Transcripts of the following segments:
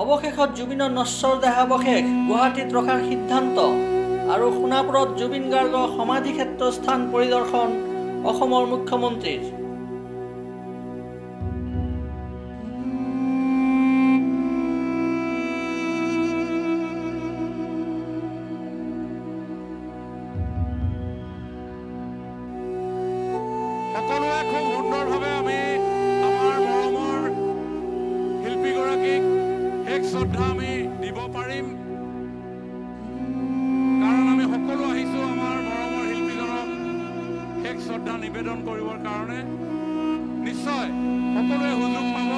অৱশেষত জুবিনৰ নশ্বৰ দেহাৱশেষ গুৱাহাটীত ৰখাৰ সিদ্ধান্ত আৰু সোণাপুৰত জুবিন গাৰ্গৰ সমাধিক্ষেত্ৰ স্থান পৰিদৰ্শন অসমৰ মুখ্যমন্ত্ৰীৰ। সকলোৱে খুব সুন্দৰভাৱে আমি আমাৰ মৰমৰ শিল্পীগৰাকীক শেষ শ্ৰদ্ধা আমি দিব পাৰিম, কাৰণ আমি সকলো আহিছোঁ আমাৰ মৰমৰ শিল্পীজনক শেষ শ্ৰদ্ধা নিবেদন কৰিবৰ কাৰণে। নিশ্চয় সকলোৱে সুযোগ পাব।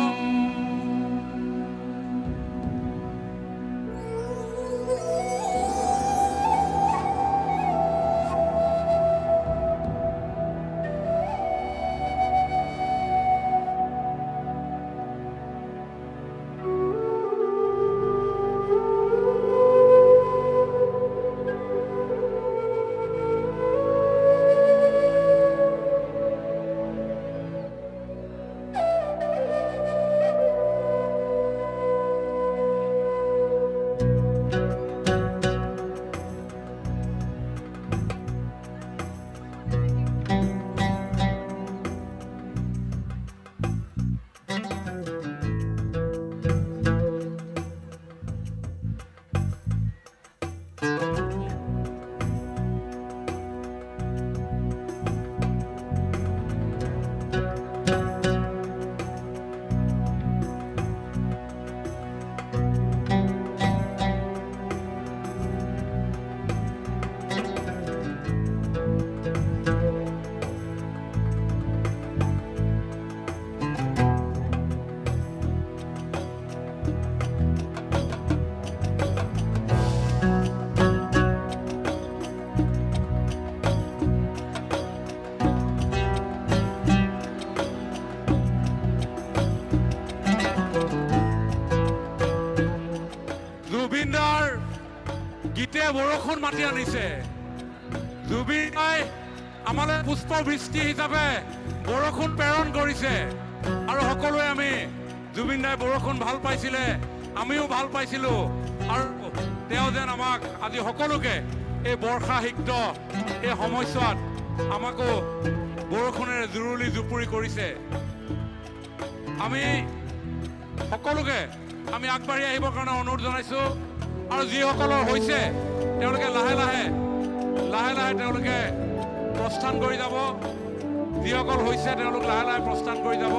জুবিনদাৰ গীতে বৰষুণ মাতি আনিছে। জুবিনাই আমালৈ পুষ্পবৃষ্টি হিচাপে বৰষুণ প্ৰেৰণ কৰিছে আৰু সকলোৱে আমি জুবিনদাই বৰষুণ ভাল পাইছিলে, আমিও ভাল পাইছিলোঁ, আৰু তেওঁ যেন আমাক আজি সকলোকে এই বৰ্ষাহিক্ত এই সময়ছোৱাত আমাকো বৰষুণেৰে জুৰুলি জুপুৰি কৰিছে। আমি সকলোকে আমি আগবাঢ়ি আহিবৰ কাৰণে অনুৰোধ জনাইছোঁ, আৰু যিসকলৰ হৈছে তেওঁলোকে লাহে লাহে তেওঁলোকে প্ৰস্থান কৰি যাব। যিসকল হৈছে তেওঁলোক লাহে লাহে প্ৰস্থান কৰি যাব।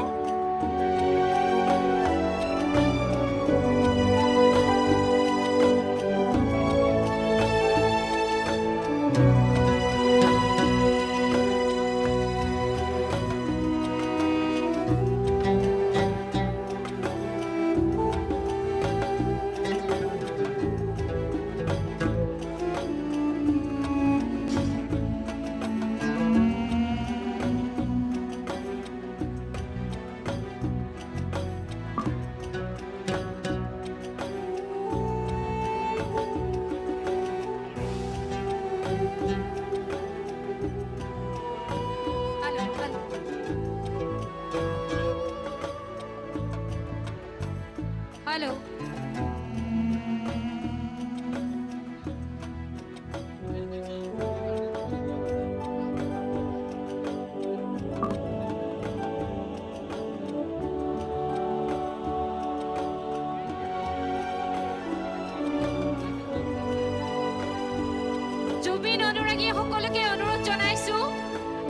Hello. জুবিন অনুৰাগী সকলোকে অনুৰোধ জনাইছোঁ,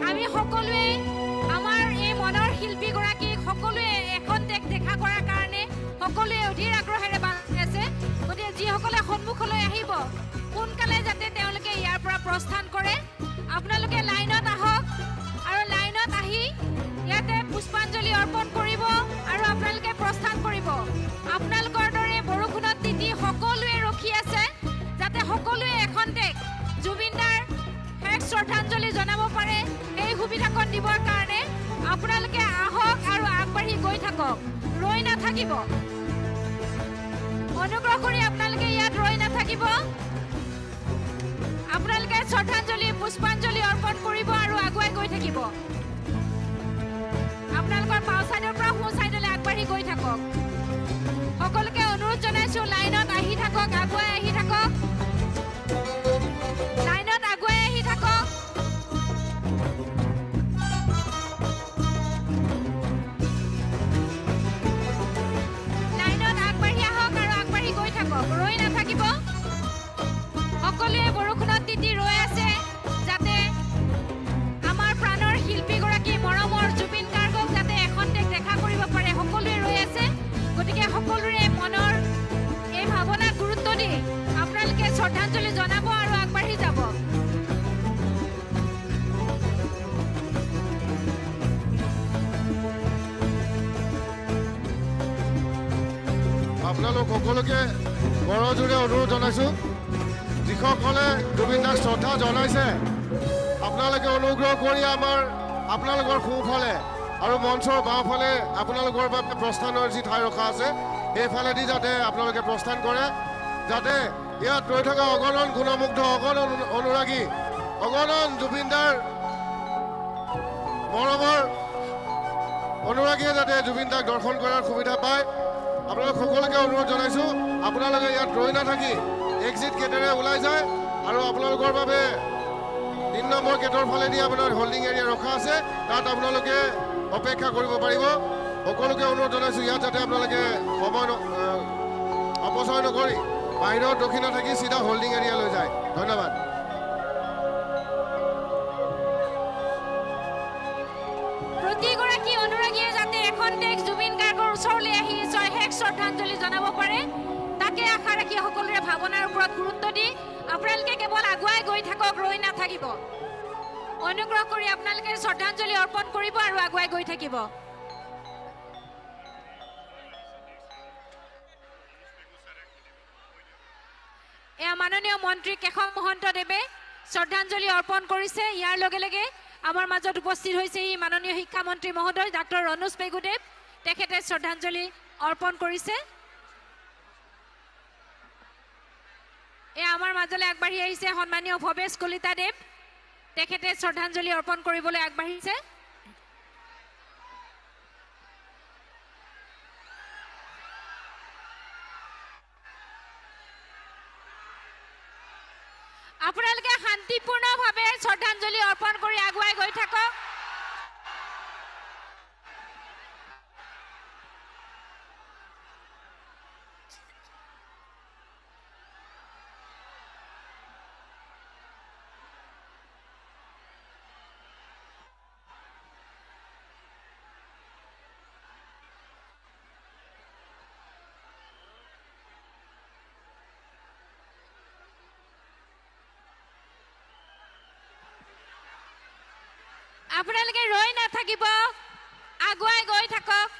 আমি সকলোৱে আমাৰ এই মনৰ শিল্পীগৰাকীক সকলোৱে এখন দেশ দেখা কৰাৰ কাৰণে সকলোৱে অধীৰ আগ্ৰহেৰে বান্ধি আছে। গতিকে যিসকলে সন্মুখলৈ আহিব সোনকালে যাতে তেওঁলোকে ইয়াৰ পৰা প্ৰস্থান কৰে। আপোনালোকে লাইনত আহক আৰু লাইনত আহি ইয়াতে পুষ্পাঞ্জলি অৰ্পণ কৰিব আৰু আপোনালোকে প্ৰস্থান কৰিব। আপোনালোকৰ দৰে বৰষুণত তিতি সকলোৱে ৰখি আছে যাতে সকলোৱে এখন দেশ জুবিনদাৰ শেষ শ্ৰদ্ধাঞ্জলি জনাব পাৰে। এই সুবিধাকণ দিবৰ কাৰণে আপোনালোকে আহক আৰু আগবাঢ়ি গৈ থাকক, ৰৈ নাথাকিব। অনুগ্ৰহ কৰি আপোনালোকে ইয়াত ৰৈ নাথাকিব। আপোনালোকে শ্ৰদ্ধাঞ্জলি পুষ্পাঞ্জলি অৰ্পণ কৰিব আৰু আগুৱাই গৈ থাকিব। আপোনালোকৰ বাওঁ চাইডৰ পৰা সোঁ চাইডলৈ আগবাঢ়ি গৈ থাকক। সকলোকে অনুৰোধ জনাইছোঁ সকলোৱে বৰষুণত তিতি ৰৈ আছে যাতে আমাৰ প্ৰাণৰ শিল্পীগৰাকী মৰমৰ জুবিন গাৰ্গক যাতে এখন্তেক দেখা কৰিব পাৰে। সকলোৱে ৰৈ আছে, গতিকে সকলোৰে মনৰ এই ভাৱনাক গুৰুত্ব দি আপোনালোকে শ্ৰদ্ধাঞ্জলি জনাব আৰু আগবাঢ়ি যাব। আপোনালোক সকলোকে কৰজোৰে অনুৰোধ জনাইছোঁ, যিসকলে জুবিন দাক শ্ৰদ্ধা জনাইছে আপোনালোকে অনুগ্ৰহ কৰি আপোনালোকৰ সোঁফালে আৰু মঞ্চৰ বাওঁফালে আপোনালোকৰ বাবে প্ৰস্থানৰ যি ঠাই ৰখা আছে সেইফালেদি যাতে আপোনালোকে প্ৰস্থান কৰে, যাতে ইয়াত ৰৈ থকা অগণন গুণমুগ্ধ, অগণন অনুৰাগী, অগণন জুবিন দাৰ মৰমৰ অনুৰাগীয়ে যাতে জুবিন দাক দৰ্শন কৰাৰ সুবিধা পায়। আপোনালোক সকলোকে অনুৰোধ জনাইছোঁ, আপোনালোকে ইয়াত ৰৈ নাথাকি এক্সিট গেটেৰে ওলাই যায় আৰু আপোনালোকৰ বাবে ৩ নম্বৰ গেটৰ ফালেদি আপোনাৰ হোল্ডিং এৰিয়া ৰখা আছে, তাত আপোনালোকে অপেক্ষা কৰিব পাৰিব। সকলোকে অনুৰোধ জনাইছোঁ ইয়াত যাতে আপোনালোকে সময় অপচয় নকৰি বাহিৰত ৰখি নাথাকি চিধা হোল্ডিং এৰিয়ালৈ যায়। ধন্যবাদ। প্ৰতিগৰাকী অনুৰাগীয়ে যাতে এখন্তেক জুবিন গাৰ্গৰ ওচৰলৈ আহি শেষ শ্ৰদ্ধাঞ্জলি জনাব পাৰে, তাকে আশা ৰাখি সকলোৰে ভাৱনাৰ ওপৰত গুৰুত্ব দি আপোনালোকে কেৱল আগুৱাই গৈ থাকক, ৰৈ নাথাকিব। অনুগ্ৰহ কৰি আপোনালোকে শ্ৰদ্ধাঞ্জলি অৰ্পণ কৰিব আৰু আগুৱাই গৈ থাকিব। এয়া মাননীয় মন্ত্ৰী কেশৱ মহন্তদেৱে শ্ৰদ্ধাঞ্জলি অৰ্পণ কৰিছে। ইয়াৰ লগে লগে আমাৰ মাজত উপস্থিত হৈছে মাননীয় শিক্ষামন্ত্ৰী মহোদয় ডাক্তৰ ৰণোজ পেগুদেৱ, তেখেতে শ্ৰদ্ধাঞ্জলি অৰ্পণ কৰিছে। এয়া আমাৰ মাজলৈ আগবাঢ়ি আহিছে সন্মানীয় ভৱেশ কলিতাদেৱ, তেখেতে শ্ৰদ্ধাঞ্জলি অৰ্পণ কৰিবলৈ আগবাঢ়িছে। আপোনালোকে শান্তিপূৰ্ণভাৱে শ্ৰদ্ধাঞ্জলি অৰ্পণ কৰি আগুৱাই গৈ থাকক। আপোনালোকে ৰৈ নাথাকিব, আগুৱাই গৈ থাকক।